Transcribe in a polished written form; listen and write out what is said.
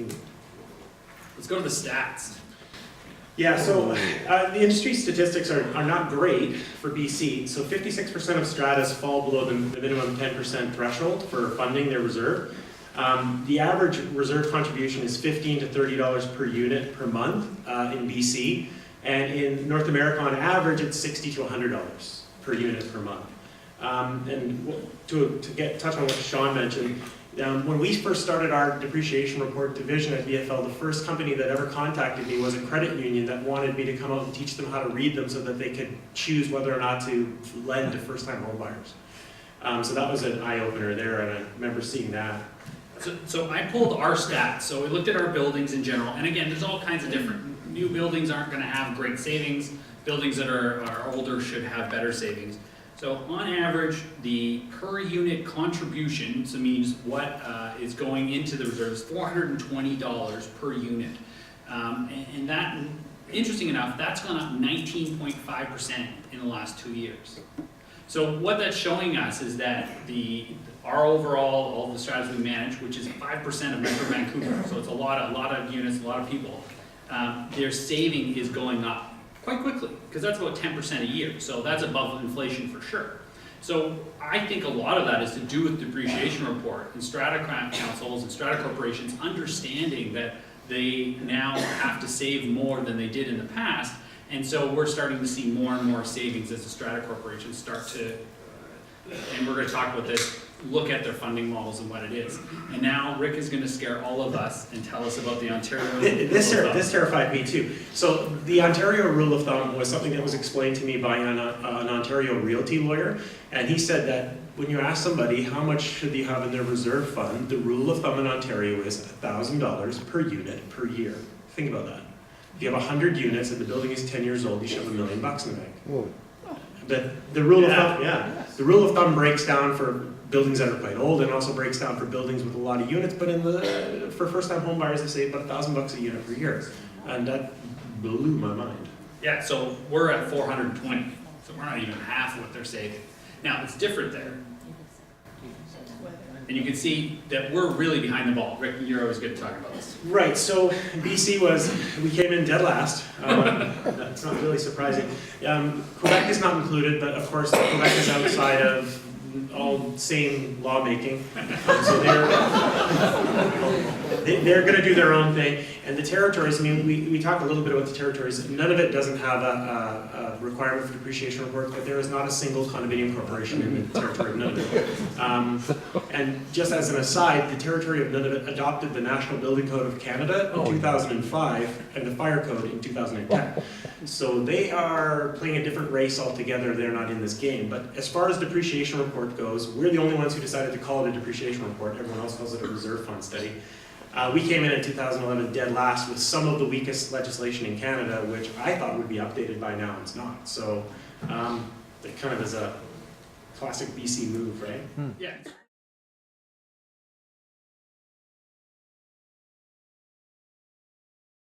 2018. Let's go to the stats. Yeah, so the industry statistics are not great for BC. So 56% of stratas fall below the minimum 10% threshold for funding their reserve. The average reserve contribution is $15 to $30 per unit per month in BC. And in North America, on average, it's $60 to $100 per unit per month. And to touch on what Sean mentioned, when we first started our depreciation report division at VFL, the first company that ever contacted me was a credit union that wanted me to come out and teach them how to read them so that they could choose whether or not to lend to first-time home buyers. So that was an eye-opener there, and I remember seeing that. So I pulled our stats. So we looked at our buildings in general, and again, there's all kinds of different. New buildings aren't going to have great savings. Buildings that are older should have better savings. So on average, the per unit contribution, so means what is going into the reserves, $420 per unit. And that, interesting enough, that's gone up 19.5% in the last 2 years. So what that's showing us is that our overall, all the strategies we manage, which is 5% of Metro Vancouver, so it's a lot of units, a lot of people, their saving is going up quite quickly, because that's about 10% a year, so that's above inflation for sure. So I think a lot of that is to do with depreciation report and strata councils and strata corporations understanding that they now have to save more than they did in the past, and so we're starting to see more and more savings as the strata corporations start to, and we're going to talk about this, look at their funding models and what it is. And now Rick is going to scare all of us and tell us about the Ontario rule of thumb. This terrified me too. So the Ontario rule of thumb was something that was explained to me by an Ontario realty lawyer, and he said that when you ask somebody how much should they have in their reserve fund, the rule of thumb in Ontario is $1,000 per unit per year. Think about that. If you have 100 units and the building is 10 years old, you should have $1 million in the bank. Whoa. But the rule of thumb, the rule of thumb breaks down for buildings that are quite old, and also breaks down for buildings with a lot of units. But for first-time home buyers, they save about $1,000 a unit per year, and that blew my mind. Yeah, so we're at 420, so we're not even half of what they're saving. Now it's different there, and you can see that we're really behind the ball. Rick, you're always good at talking about this. Right. So BC we came in dead last. That's not really surprising. Quebec is not included, but of course Quebec is outside of all same lawmaking, so they're going to do their own thing. And the territories, I mean, we talked a little bit about the territories. None of it doesn't have a requirement for depreciation report, but there is not a single condominium corporation in the territory of Nunavut. And just as an aside, the territory of Nunavut adopted the National Building Code of Canada in 2005 and the Fire Code in 2010. So they are playing a different race altogether. They're not in this game. But as far as depreciation report goes, we're the only ones who decided to call it a depreciation report. Everyone else calls it a reserve fund study. We came in 2011 dead last with some of the weakest legislation in Canada, which I thought would be updated by now. It's not. So it kind of is a classic BC move, right? Yeah.